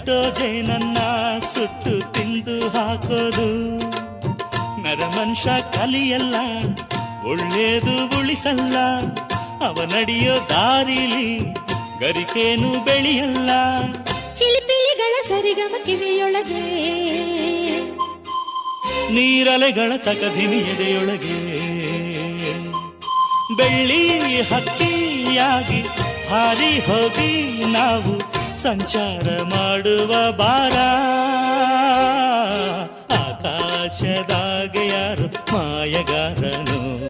ಎಷ್ಟೋ ಜೇನನ್ನ ಸುಟ್ಟು ತಿಂದು ಹಾಕೋದು. ನರಮನುಷ್ಯ ಕಲಿಯಲ್ಲ, ಒಳ್ಳೇದು ಉಳಿಸಲ್ಲ, ಅವನಡಿಯೋ ದಾರಿಲಿ ಗರಿಕೇನು ಬೆಳೆಯಲ್ಲ. ಚಿಲಿಪಿಲಿಗಳ ಸರಿಗಮ ಕಿವಿಯೊಳಗೆ, ನೀರಲೆಗಳ ತಕಧಿಮಿ ಎದೆಯೊಳಗೆ. ಬೆಳ್ಳಿ ಹಕ್ಕಿಯಾಗಿ ಹಾರಿ ಹೋಗಿ ನಾವು ಸಂಚಾರ ಮಾಡುವ ಬಾರ. ಆಕಾಶದಾಗ ಯಾರು ಮಾಯಗಾರ,